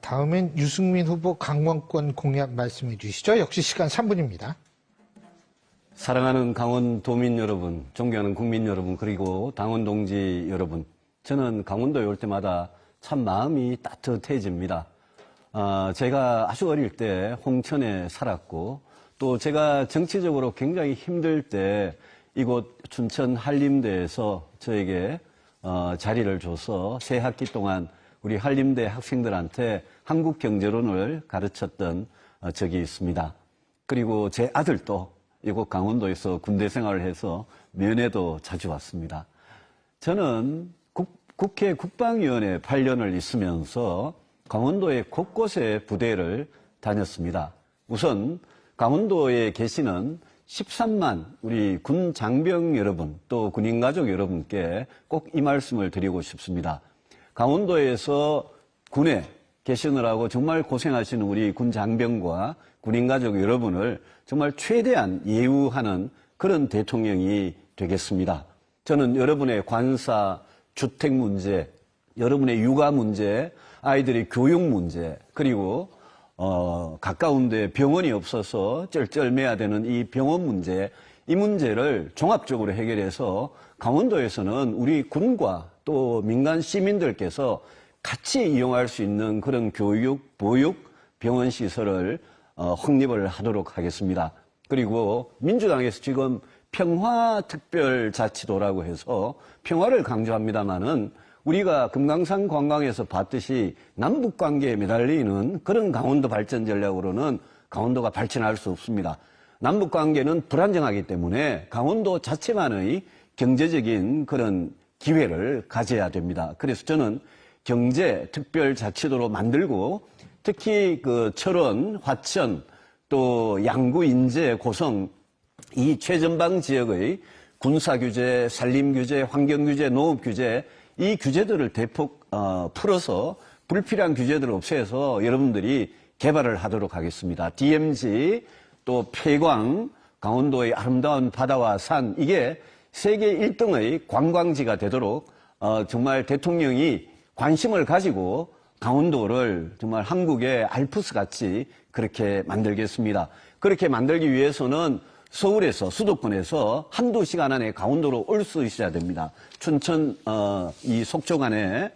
다음엔 유승민 후보 강원권 공약 말씀해 주시죠. 역시 시간 3분입니다. 사랑하는 강원도민 여러분, 존경하는 국민 여러분, 그리고 당원 동지 여러분, 저는 강원도에 올 때마다 참 마음이 따뜻해집니다. 제가 아주 어릴 때 홍천에 살았고, 또 제가 정치적으로 굉장히 힘들 때 이곳 춘천 한림대에서 저에게 자리를 줘서 새 학기 동안 우리 한림대 학생들한테 한국 경제론을 가르쳤던 적이 있습니다. 그리고 제 아들도 이곳 강원도에서 군대 생활을 해서 면회도 자주 왔습니다. 저는 국회 국방위원회 8년을 있으면서 강원도의 곳곳에 부대를 다녔습니다. 우선 강원도에 계시는 13만 우리 군 장병 여러분 또 군인 가족 여러분께 꼭 이 말씀을 드리고 싶습니다. 강원도에서 군에 계시느라고 정말 고생하시는 우리 군 장병과 군인 가족 여러분을 정말 최대한 예우하는 그런 대통령이 되겠습니다. 저는 여러분의 관사, 주택 문제, 여러분의 육아 문제, 아이들의 교육 문제, 그리고 가까운 데 병원이 없어서 쩔쩔매야 되는 이 병원 문제, 이 문제를 종합적으로 해결해서 강원도에서는 우리 군과 또 민간 시민들께서 같이 이용할 수 있는 그런 교육, 보육, 병원 시설을 확립을 하도록 하겠습니다. 그리고 민주당에서 지금 평화특별자치도라고 해서 평화를 강조합니다마는 우리가 금강산 관광에서 봤듯이 남북관계에 매달리는 그런 강원도 발전 전략으로는 강원도가 발전할 수 없습니다. 남북관계는 불안정하기 때문에 강원도 자체만의 경제적인 그런 기회를 가져야 됩니다. 그래서 저는 경제특별자치도로 만들고 특히 그 철원, 화천, 또 양구, 인제, 고성 이 최전방 지역의 군사규제, 산림규제, 환경규제, 농업규제 이 규제들을 대폭 풀어서 불필요한 규제들을 없애서 여러분들이 개발을 하도록 하겠습니다. DMZ, 또 폐광, 강원도의 아름다운 바다와 산 이게 세계 1등의 관광지가 되도록 정말 대통령이 관심을 가지고 강원도를 정말 한국의 알프스같이 그렇게 만들겠습니다. 그렇게 만들기 위해서는 서울에서 수도권에서 한두 시간 안에 강원도로 올 수 있어야 됩니다. 춘천 이 속초 간에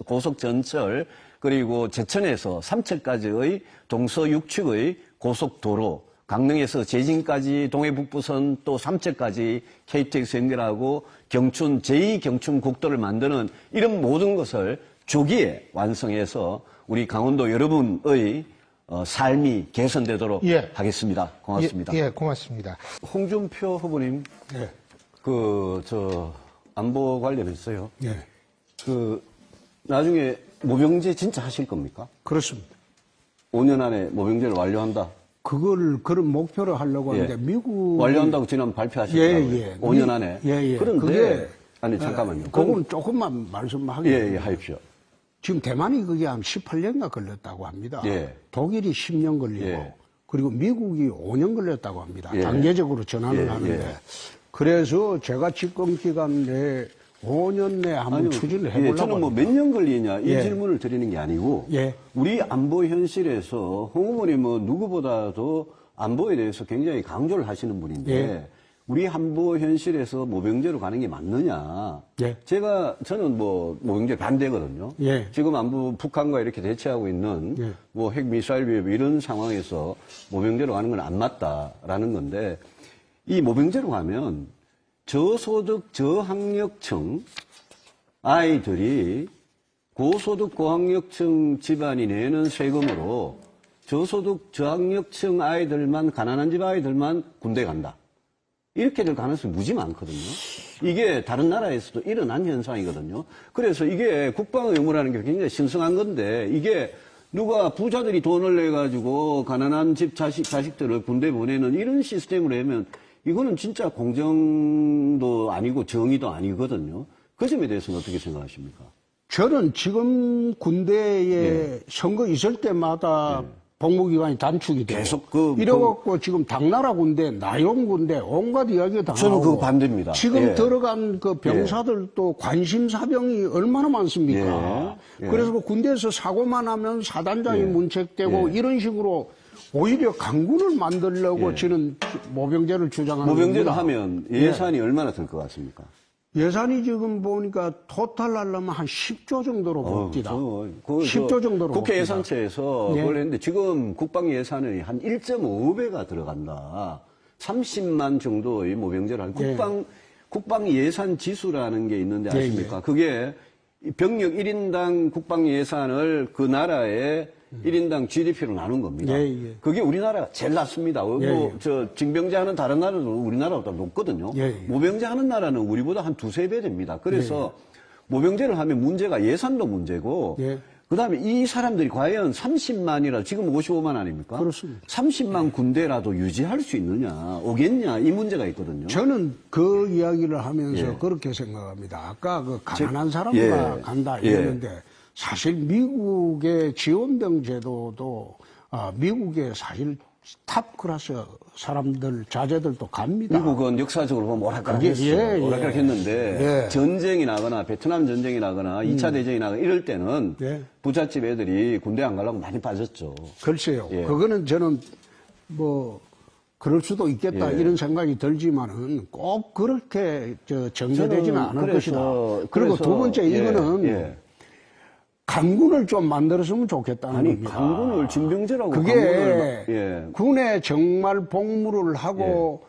고속전철 그리고 제천에서 삼척까지의 동서육축의 고속도로 강릉에서 제진까지 동해북부선 또 삼척까지 KTX 연결하고 경춘 제2경춘 국도를 만드는 이런 모든 것을 조기에 완성해서 우리 강원도 여러분의 삶이 개선되도록 하겠습니다. 고맙습니다. 예, 고맙습니다. 홍준표 후보님, 안보 관련해서요. 나중에 모병제 진짜 하실 겁니까? 그렇습니다. 5년 안에 모병제를 완료한다. 그런 목표를 하려고 하는데 미국 완료한다고 지난 발표하셨더라고요. 5년 안에. 그런데 아니 잠깐만요. 그건 조금만 말씀하겠습니다. 하십시오. 지금 대만이 그게 한 18년가 걸렸다고 합니다. 독일이 10년 걸리고 그리고 미국이 5년 걸렸다고 합니다. 단계적으로 전환을 하는데 그래서 제가 집권 기간 내에 5년 내에 한번 추진을 해보려고 저는 뭐 몇 년 걸리냐 이 질문을 드리는 게 아니고 우리 안보 현실에서 홍 후보님은 누구보다도 안보에 대해서 굉장히 강조를 하시는 분인데 우리 안보 현실에서 모병제로 가는 게 맞느냐. 저는 뭐 모병제 반대거든요. 지금 안보 북한과 이렇게 대치하고 있는 뭐 핵미사일 위협 이런 상황에서 모병제로 가는 건 안 맞다라는 건데 이 모병제로 가면 저소득 저학력층 아이들이 고소득 고학력층 집안이 내는 세금으로 저소득 저학력층 아이들만 가난한 집 아이들만 군대 간다. 이렇게 될 가능성이 무지 많거든요. 이게 다른 나라에서도 일어난 현상이거든요. 그래서 이게 국방 의무라는 게 굉장히 신성한 건데 이게 누가 부자들이 돈을 내가지고 가난한 집 자식들을 군대 보내는 이런 시스템으로 하면 이거는 진짜 공정도 아니고 정의도 아니거든요. 그 점에 대해서는 어떻게 생각하십니까? 저는 지금 군대에 선거 있을 때마다 복무기간이 단축이 되고 계속 이래갖고 지금 당나라 군대, 나영 군대 온갖 이야기가 다 저는 나오고 그거 반대입니다. 지금 예. 들어간 그 병사들도 관심사병이 얼마나 많습니까? 예. 예. 그래서 그 군대에서 사고만 하면 사단장이 문책되고 이런 식으로 오히려 강군을 만들려고 저는 모병제를 주장하는 모병제를 겁니다. 하면 예산이 얼마나 들 것 같습니까? 예산이 지금 보니까 토탈 하려면 한 10조 정도로 봅니다. 10조 정도로 국회 봅니다. 예산처에서 네. 그걸 했는데 지금 국방 예산이 한 1.5배가 들어간다. 30만 정도의 모병제를 한 국방 예산 지수라는 게 있는데 아십니까? 그게 병력 1인당 국방 예산을 그 나라의 1인당 GDP로 나눈 겁니다. 그게 우리나라가 제일 낮습니다. 징병제 하는 다른 나라도 우리나라보다 높거든요. 모병제 하는 나라는 우리보다 한 두세 배 됩니다. 그래서 모병제를 하면 문제가 예산도 문제고, 그 다음에 이 사람들이 과연 30만이라, 지금 55만 아닙니까? 그렇습니다. 30만 군대라도 유지할 수 있느냐, 오겠냐, 이 문제가 있거든요. 저는 그 이야기를 하면서 그렇게 생각합니다. 아까 그 가난한 사람과 간다 이랬는데, 사실 미국의 지원병 제도도 미국의 사실 탑 클래스 사람들 자제들도 갑니다. 미국은 역사적으로 보면 오락가락했어요. 오락가락했는데 전쟁이 나거나 베트남 전쟁이 나거나 2차 대전이 나거나 이럴 때는 부잣집 애들이 군대 안 가려고 많이 빠졌죠. 글쎄요. 그거는 저는 뭐 그럴 수도 있겠다 이런 생각이 들지만은 꼭 그렇게 전개되지는 않을 것이다. 그리고 두 번째 이거는 강군을 좀 만들었으면 좋겠다는 겁니다. 강군을 징병제라고 그게 군에 정말 복무를 하고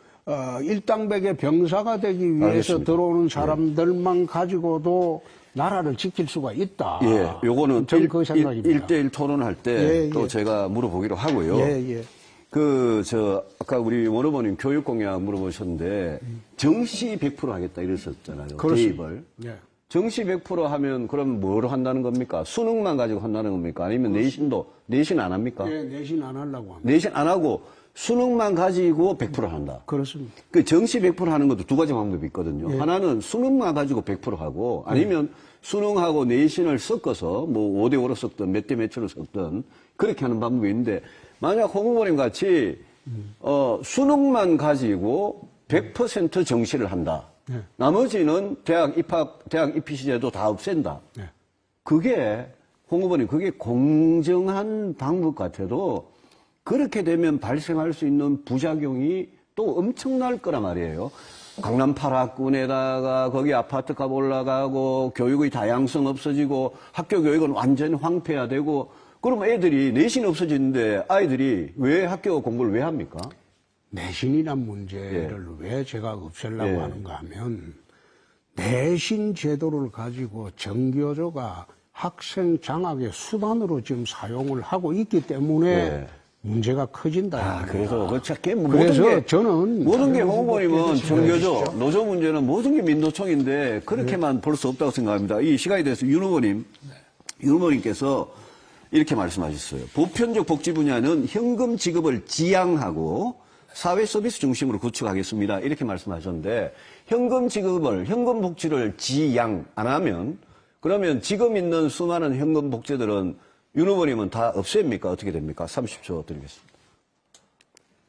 일당백의 병사가 되기 위해서 알겠습니다. 들어오는 사람들만 가지고도 나라를 지킬 수가 있다. 요거는 저는 그 생각입니다. 1대1 토론할 때 또 제가 물어보기로 하고요. 아까 우리 원 후보님 교육 공약 물어보셨는데 정시 100% 하겠다 이랬었잖아요. 대입을. 정시 100% 하면 그럼 뭘 한다는 겁니까? 수능만 가지고 한다는 겁니까? 아니면 내신 안 합니까? 내신 안 하려고 합니다. 내신 안 하고 수능만 가지고 100% 한다. 그렇습니다. 그 정시 100% 하는 것도 두 가지 방법이 있거든요. 하나는 수능만 가지고 100% 하고 아니면 수능하고 내신을 섞어서 뭐 5대5로 섞든 몇 대 몇으로 섞든 그렇게 하는 방법이 있는데 만약 홍 후보님 같이 수능만 가지고 100% 정시를 한다. 나머지는 대학 입시 제도 다 없앤다. 그게 홍 후보님 그게 공정한 방법 같아도 그렇게 되면 발생할 수 있는 부작용이 또 엄청날 거란 말이에요. 강남 8학군에다가 거기 아파트값 올라가고 교육의 다양성 없어지고 학교 교육은 완전히 황폐화되고 그러면 애들이 내신 없어지는데 아이들이 왜 학교 공부를 왜 합니까? 내신이란 문제를 왜 제가 없애려고 하는가 하면 내신 제도를 가지고 정교조가 학생 장학의 수단으로 지금 사용을 하고 있기 때문에 문제가 커진다. 그래서 그래서 저는 모든 게 홍 후보님은 정교조, 노조 문제는 모든 게 민노총인데 그렇게만 볼 수 없다고 생각합니다. 이 시각에 대해서 윤 후보님께서 이렇게 말씀하셨어요. 보편적 복지 분야는 현금 지급을 지양하고 사회 서비스 중심으로 구축하겠습니다. 이렇게 말씀하셨는데 현금 복지를 지양 안 하면 그러면 지금 있는 수많은 현금 복지들은 윤 후보님은 다 없앱니까? 어떻게 됩니까? 30초 드리겠습니다.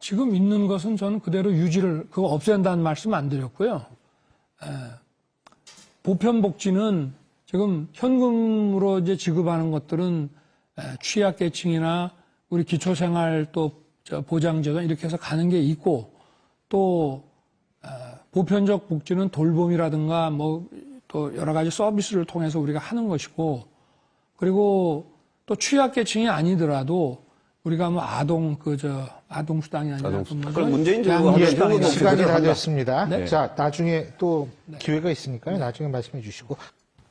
지금 있는 것은 저는 그대로 그거 없앤다는 말씀 안 드렸고요. 보편복지는 지금 현금으로 이제 지급하는 것들은 취약계층이나 우리 기초생활 또 보장제도 이렇게 해서 가는 게 있고 또 보편적 복지는 돌봄이라든가 뭐 또 여러 가지 서비스를 통해서 우리가 하는 것이고 그리고 또 취약계층이 아니더라도 우리가 뭐 아동수당이 아니라 그럼 문재인 정부가 시간이 다 됐습니다. 네? 자, 나중에 또 기회가 있으니까요. 나중에 말씀해 주시고.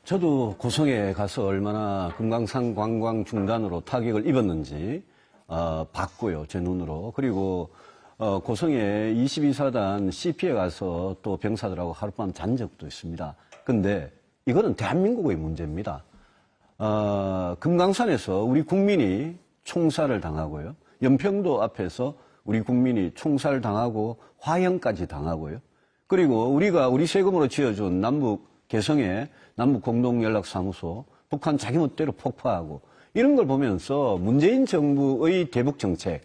저도 고성에 가서 얼마나 금강산 관광 중단으로 타격을 입었는지 봤고요. 제 눈으로. 그리고 고성에 22사단 CP에 가서 또 병사들하고 하룻밤 잔 적도 있습니다. 근데 이거는 대한민국의 문제입니다. 금강산에서 우리 국민이 총살을 당하고요. 연평도 앞에서 우리 국민이 총살 당하고 화형까지 당하고요. 그리고 우리 세금으로 지어준 남북 개성의 남북 공동연락사무소 북한 자기 멋대로 폭파하고 이런 걸 보면서 문재인 정부의 대북 정책,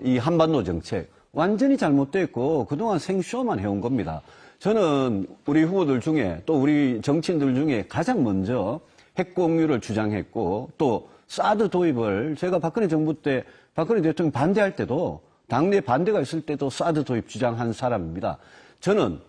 이 한반도 정책 완전히 잘못됐고 그동안 생쇼만 해온 겁니다. 저는 우리 후보들 중에 또 우리 정치인들 중에 가장 먼저 핵 공유를 주장했고 또 사드 도입을 제가 박근혜 정부 때 박근혜 대통령 반대할 때도 당내 반대가 있을 때도 사드 도입 주장한 사람입니다. 저는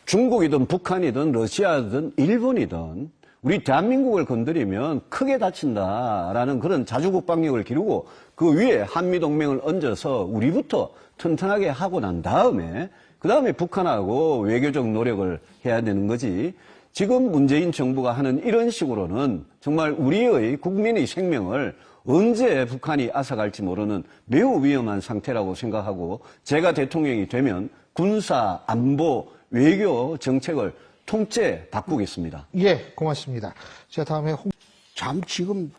중국이든 북한이든 러시아든 일본이든 우리 대한민국을 건드리면 크게 다친다라는 그런 자주국방력을 기르고 그 위에 한미동맹을 얹어서 우리부터 튼튼하게 하고 난 다음에 그 다음에 북한하고 외교적 노력을 해야 되는 거지. 지금 문재인 정부가 하는 이런 식으로는 정말 우리의 국민의 생명을 언제 북한이 앗아갈지 모르는 매우 위험한 상태라고 생각하고 제가 대통령이 되면 군사, 안보, 외교 정책을 통째 바꾸겠습니다. 예, 고맙습니다. 자, 다음에 참 지금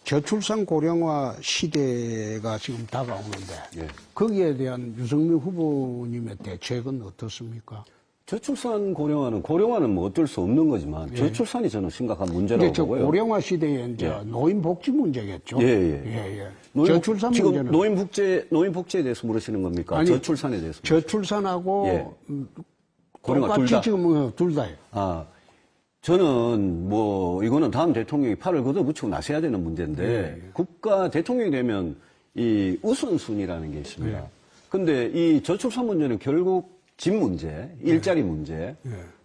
저출산 고령화 시대가 지금 다가오는데 예. 거기에 대한 유승민 후보님의 대책은 어떻습니까? 저출산 고령화는 뭐 어쩔 수 없는 거지만 저출산이 저는 심각한 문제라고 이제 저 보고요. 고령화 시대에 이제 노인 복지 문제겠죠. 예. 저출산 지금 문제는 노인 복지에 대해서 물으시는 겁니까? 아니, 저출산에 대해서. 저출산하고 예. 고령화 똑같이 둘 다. 지금 둘 다예요. 저는 뭐 이거는 다음 대통령이 팔을 걷어붙이고 나서야 되는 문제인데 국가 대통령이 되면 이 우선순위라는 게 있습니다. 근데 이 저출산 문제는 결국 집 문제, 일자리 문제,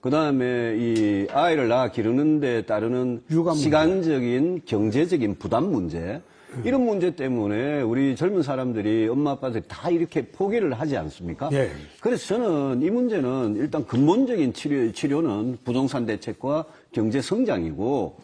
그 다음에 이 아이를 낳아 기르는 데 따르는 육아 문제. 시간적인 경제적인 부담 문제, 이런 문제 때문에 우리 젊은 사람들이 엄마 아빠들이 다 이렇게 포기를 하지 않습니까? 예. 그래서 저는 이 문제는 일단 근본적인 치료는 부동산 대책과 경제 성장이고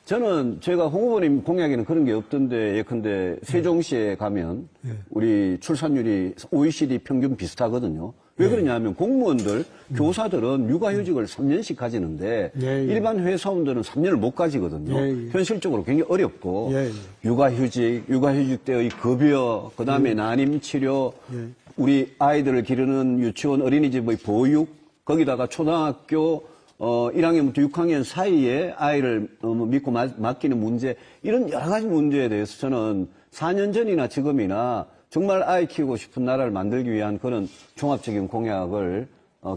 저는 제가 홍 후보님 공약에는 그런 게 없던데 예컨대 세종시에 가면 우리 출산율이 OECD 평균 비슷하거든요. 왜 그러냐면 공무원들, 교사들은 육아휴직을 3년씩 가지는데 일반 회사원들은 3년을 못 가지거든요. 현실적으로 굉장히 어렵고 육아휴직 때의 급여, 그다음에 난임치료, 우리 아이들을 기르는 유치원 어린이집의 보육, 거기다가 초등학교 1학년부터 6학년 사이에 아이를 믿고 맡기는 문제, 이런 여러 가지 문제에 대해서 저는 4년 전이나 지금이나 정말 아이 키우고 싶은 나라를 만들기 위한 그런 종합적인 공약을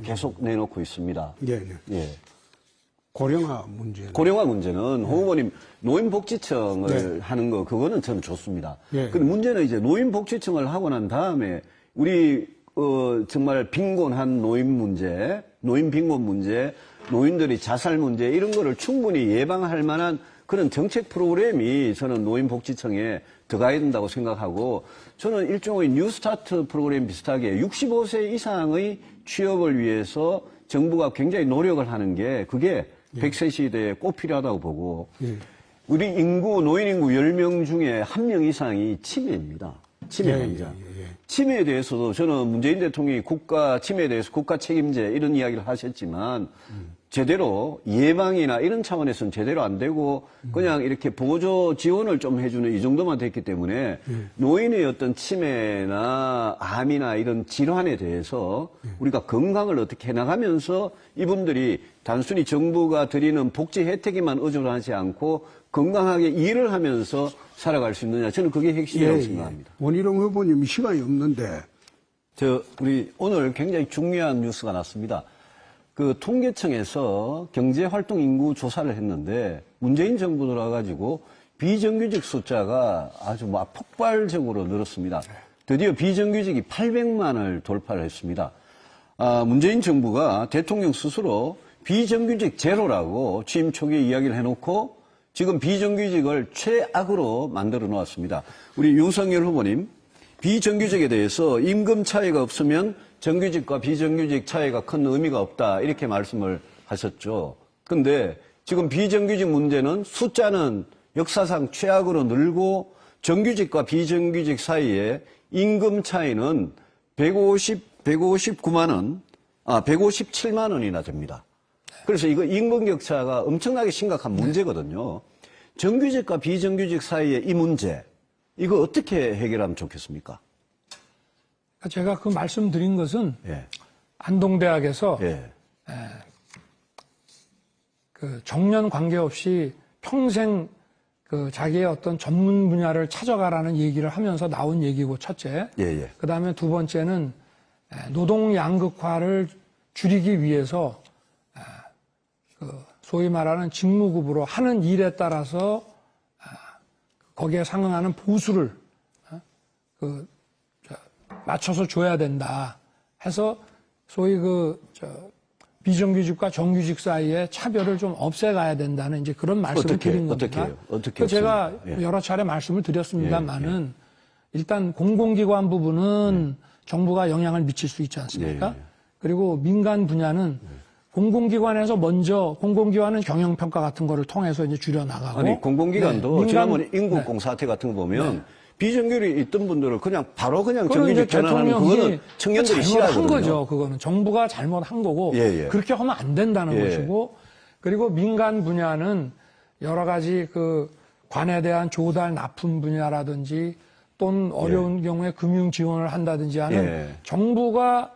계속 내놓고 있습니다. 예. 고령화 문제. 고령화 문제는 홍 후보님 노인복지청을 하는 거 그거는 저는 좋습니다. 근데 문제는 이제 노인복지청을 하고 난 다음에 우리 정말 빈곤한 노인 문제, 노인 빈곤 문제, 노인들이 자살 문제 이런 거를 충분히 예방할 만한 그런 정책 프로그램이 저는 노인복지청에 들어가야 된다고 생각하고 저는 일종의 뉴스타트 프로그램 비슷하게 65세 이상의 취업을 위해서 정부가 굉장히 노력을 하는 게 그게 100세 시대에 꼭 필요하다고 보고 우리 노인 인구 10명 중에 1명 이상이 치매입니다. 치매 환자. 치매에 대해서도 저는 문재인 대통령이 치매에 대해서 국가 책임제 이런 이야기를 하셨지만 제대로 예방이나 이런 차원에서는 제대로 안 되고 그냥 이렇게 보조 지원을 좀 해주는 이 정도만 됐기 때문에 노인의 어떤 치매나 암이나 이런 질환에 대해서 우리가 건강을 어떻게 해나가면서 이분들이 단순히 정부가 드리는 복지 혜택에만 의존하지 않고 건강하게 일을 하면서 살아갈 수 있느냐, 저는 그게 핵심이라고 생각합니다. 원희룡 후보님 시간이 없는데 우리 오늘 굉장히 중요한 뉴스가 났습니다. 그 통계청에서 경제활동 인구 조사를 했는데 문재인 정부 들어와가지고 비정규직 숫자가 아주 폭발적으로 늘었습니다. 드디어 비정규직이 800만을 돌파를 했습니다. 문재인 정부가 대통령 스스로 비정규직 제로라고 취임 초기에 이야기를 해놓고 지금 비정규직을 최악으로 만들어 놓았습니다. 우리 윤석열 후보님, 비정규직에 대해서 임금 차이가 없으면 정규직과 비정규직 차이가 큰 의미가 없다, 이렇게 말씀을 하셨죠. 근데 지금 비정규직 문제는 숫자는 역사상 최악으로 늘고 정규직과 비정규직 사이에 임금 차이는 157만 원이나 됩니다. 그래서 이거 임금 격차가 엄청나게 심각한 문제거든요. 정규직과 비정규직 사이의 이 문제, 이거 어떻게 해결하면 좋겠습니까? 제가 그 말씀드린 것은 안동대학에서 그 정년 관계없이 평생 그 자기의 어떤 전문 분야를 찾아가라는 얘기를 하면서 나온 얘기고 첫째. 예, 예. 그다음에 두 번째는 노동 양극화를 줄이기 위해서 그 소위 말하는 직무급으로 하는 일에 따라서 거기에 상응하는 보수를 맞춰서 줘야 된다 해서 소위 비정규직과 정규직 사이에 차별을 좀 없애가야 된다는 이제 그런 말씀을 드린 겁니다. 어떻게 제가 예. 여러 차례 말씀을 드렸습니다만은 일단 공공기관 부분은 정부가 영향을 미칠 수 있지 않습니까? 그리고 민간 분야는 공공기관에서 먼저 공공기관은 경영평가 같은 거를 통해서 이제 줄여나가고 아니 공공기관도 네, 지난번에 인구공 사태 같은 거 보면 비정규직이 있던 분들을 그냥 바로 그냥 정규직 전환하는 그거는 청년들이 싫어하거든요. 거죠. 그거는 정부가 잘못한 거고 예, 예. 그렇게 하면 안 된다는 예. 것이고 그리고 민간 분야는 여러 가지 그 관에 대한 조달 납품 분야라든지 또는 어려운 경우에 금융 지원을 한다든지 하는 예. 정부가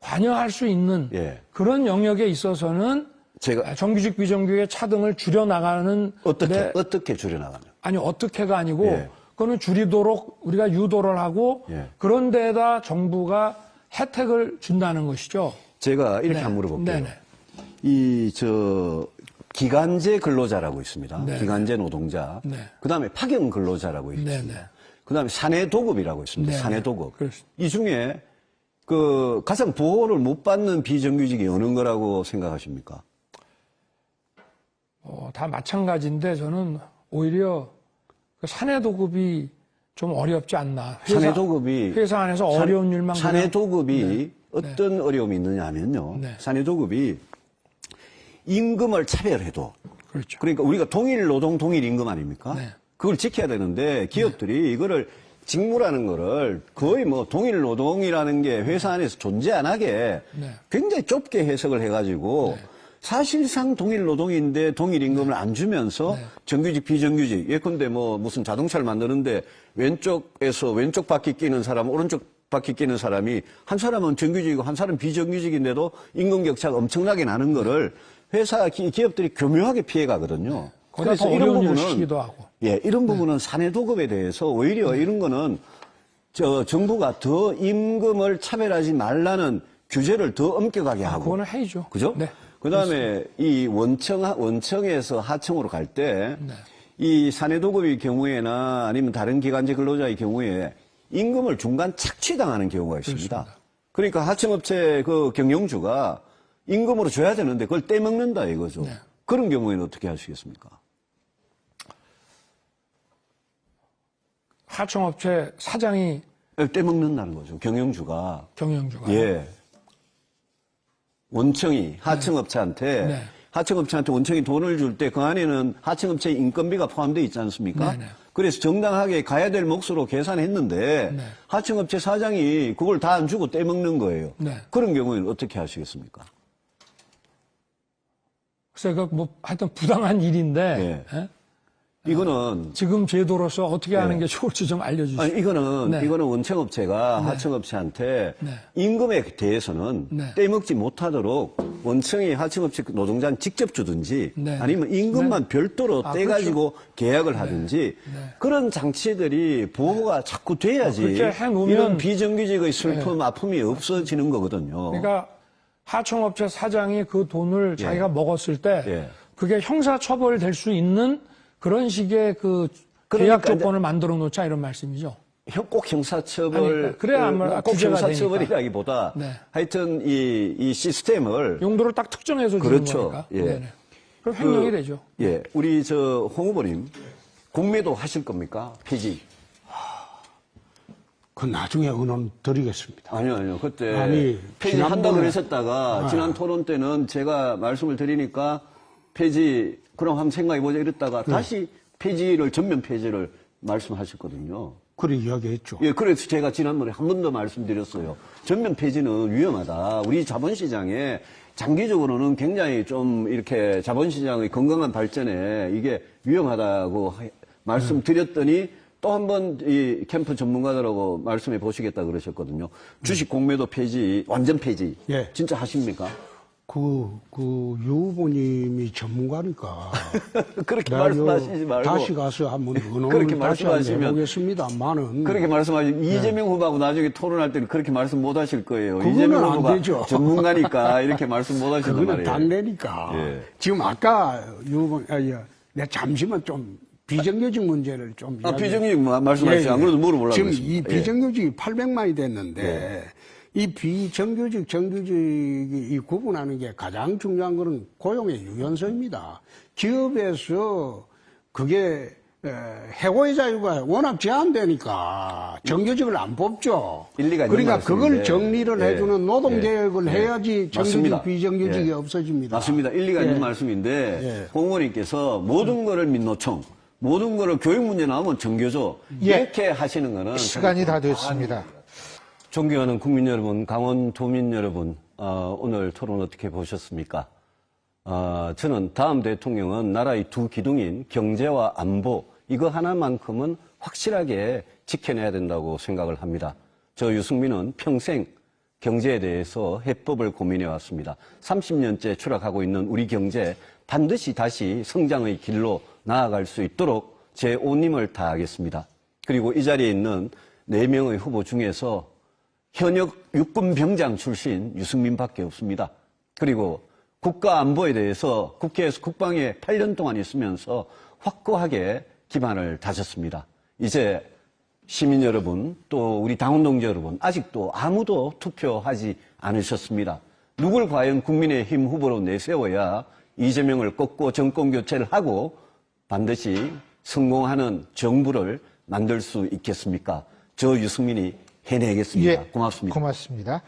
관여할 수 있는 예. 그런 영역에 있어서는 제가 정규직 비정규직의 차등을 줄여나가는 어떻게 줄여나가냐? 아니 어떻게가 아니고 예. 그거는 줄이도록 우리가 유도를 하고 예. 그런 데에다 정부가 혜택을 준다는 것이죠. 제가 이렇게 네. 한번 물어볼게요. 네네. 기간제 근로자라고 있습니다. 네. 기간제 노동자. 네. 그다음에 파견 근로자라고 있습니다. 네네. 그다음에 사내 도급이라고 있습니다. 네네. 사내 도급. 그렇습니다. 이 중에 가장 보호를 못 받는 비정규직이 어느 거라고 생각하십니까? 다 마찬가지인데 저는 오히려 그 사내 도급이 좀 어렵지 않나. 사내 도급이 회사 안에서 어려운 일만 사내 도급이 네. 어떤 어려움이 있느냐 하면요. 네. 사내 도급이 임금을 차별해도 그렇죠. 그러니까 우리가 동일 노동 동일 임금 아닙니까? 네. 그걸 지켜야 되는데 기업들이 이거를 직무라는 거를 거의 뭐 동일 노동이라는 게 회사 안에서 존재 안 하게 네. 굉장히 좁게 해석을 해가지고 사실상 동일 노동인데 동일 임금을 안 주면서 정규직 비정규직 예컨대 뭐 무슨 자동차를 만드는데 왼쪽에서 왼쪽 바퀴 끼는 사람 오른쪽 바퀴 끼는 사람이 한 사람은 정규직이고 한 사람은 비정규직인데도 임금 격차가 엄청나게 나는 거를 회사 기업들이 교묘하게 피해가거든요. 그래서 이런 부분은 이런 부분은 사내 도급에 대해서 오히려 이런 거는 정부가 더 임금을 차별하지 말라는 규제를 더 엄격하게 하고. 그거는 해야죠. 그죠? 네. 그다음에 이 원청에서 하청으로 갈 때 이 사내 도급의 경우에나 아니면 다른 기간제 근로자의 경우에 임금을 중간 착취당하는 경우가 있습니다. 그렇습니다. 그러니까 하청업체 그 경영주가 임금으로 줘야 되는데 그걸 떼먹는다 이거죠. 네. 그런 경우에는 어떻게 하시겠습니까? 하청업체 사장이 떼먹는다는 거죠. 경영주가. 예. 원청이 하청업체한테 네. 하청업체한테 원청이 돈을 줄 때 그 안에는 하청업체 인건비가 포함되어 있지 않습니까? 네네. 그래서 정당하게 가야 될 몫으로 계산했는데 네. 하청업체 사장이 그걸 다 안 주고 떼먹는 거예요. 네. 그런 경우에는 어떻게 하시겠습니까? 글쎄, 하여튼 부당한 일인데, 예? 이거는 지금 제도로서 어떻게 하는 게 좋을지 좀 알려주시죠. 아니, 이거는 원청업체가 하청업체한테 임금에 대해서는 떼먹지 못하도록 원청이 하청업체 노동자는 직접 주든지 아니면 임금만 별도로 떼가지고 그렇죠. 계약을 하든지 그런 장치들이 보호가 자꾸 돼야지 그렇게 해놓으면 이런 비정규직의 슬픔, 아픔이 없어지는 거거든요. 그러니까 하청업체 사장이 그 돈을 자기가 먹었을 때 그게 형사처벌 될 수 있는 그런 식의 계약 조건을 만들어 놓자 이런 말씀이죠. 꼭 형사처벌, 그래야 꼭 형사처벌이라기보다 하여튼 이 시스템을 용도를 딱 특정해서 주는 그렇죠. 거니까. 예. 그럼 횡령이 되죠. 예, 우리 홍 후보님 공매도 하실 겁니까? 폐지? 그 나중에 의논 드리겠습니다. 아니요. 그때 폐지한다고 그러셨다가 지난 토론 때는 제가 말씀을 드리니까 폐지 그럼 한번 생각해보자 이랬다가 다시 전면 폐지를 말씀하셨거든요. 그래 이야기했죠. 예, 그래서 제가 지난번에 한 번 더 말씀드렸어요. 전면 폐지는 위험하다. 우리 자본시장에 장기적으로는 굉장히 좀 이렇게 자본시장의 건강한 발전에 이게 위험하다고 말씀드렸더니 또 한 번 이 캠프 전문가들하고 말씀해 보시겠다 그러셨거든요. 주식 공매도 폐지, 완전 폐지. 진짜 하십니까? 유 후보님이 전문가니까. 그렇게 내가 말씀하시지 말고. 다시 가서 한번 그렇게 의논을 다시 한번 말씀하시면 해보겠습니다만은. 그렇게 말씀하시면 이재명 후보하고 나중에 토론할 때는 그렇게 말씀 못 하실 거예요. 그거는 이재명 안 후보가 되죠. 전문가니까 이렇게 말씀 못 하신단 그거는 말이에요. 당내니까. 예. 지금 아까 유 후보, 내가 잠시만 좀 비정규직 문제를 좀. 비정규직 말씀하시죠. 안 그래도 물어보려고 지금 했습니다. 이 비정규직이 800만이 됐는데 이 비정규직, 정규직이 이 구분하는 게 가장 중요한 거는 고용의 유연성입니다. 기업에서 그게 해고의 자유가 워낙 제한되니까 정규직을 안 뽑죠. 일리가 있는 그러니까 그걸 말씀인데. 정리를 해주는 노동개혁을 해야지 정규직, 맞습니다. 비정규직이 없어집니다. 맞습니다. 일리가 있는 말씀인데 홍의원님께서 모든 거를 민노총, 모든 거를 교육 문제 나오면 정교조 이렇게 하시는 거는 시간이 다 됐습니다. 존경하는 국민 여러분, 강원도민 여러분, 오늘 토론 어떻게 보셨습니까? 저는 다음 대통령은 나라의 두 기둥인 경제와 안보, 이거 하나만큼은 확실하게 지켜내야 된다고 생각을 합니다. 저 유승민은 평생 경제에 대해서 해법을 고민해 왔습니다. 30년째 추락하고 있는 우리 경제 반드시 다시 성장의 길로 나아갈 수 있도록 제 온 힘을 다하겠습니다. 그리고 이 자리에 있는 4명의 후보 중에서 현역 육군병장 출신 유승민밖에 없습니다. 그리고 국가 안보에 대해서 국회에서 국방에 8년 동안 있으면서 확고하게 기반을 다졌습니다. 이제 시민 여러분, 또 우리 당원 동지 여러분, 아직도 아무도 투표하지 않으셨습니다. 누굴 과연 국민의힘 후보로 내세워야 이재명을 꺾고 정권 교체를 하고 반드시 성공하는 정부를 만들 수 있겠습니까? 저 유승민이 해내겠습니다. 예, 고맙습니다. 고맙습니다.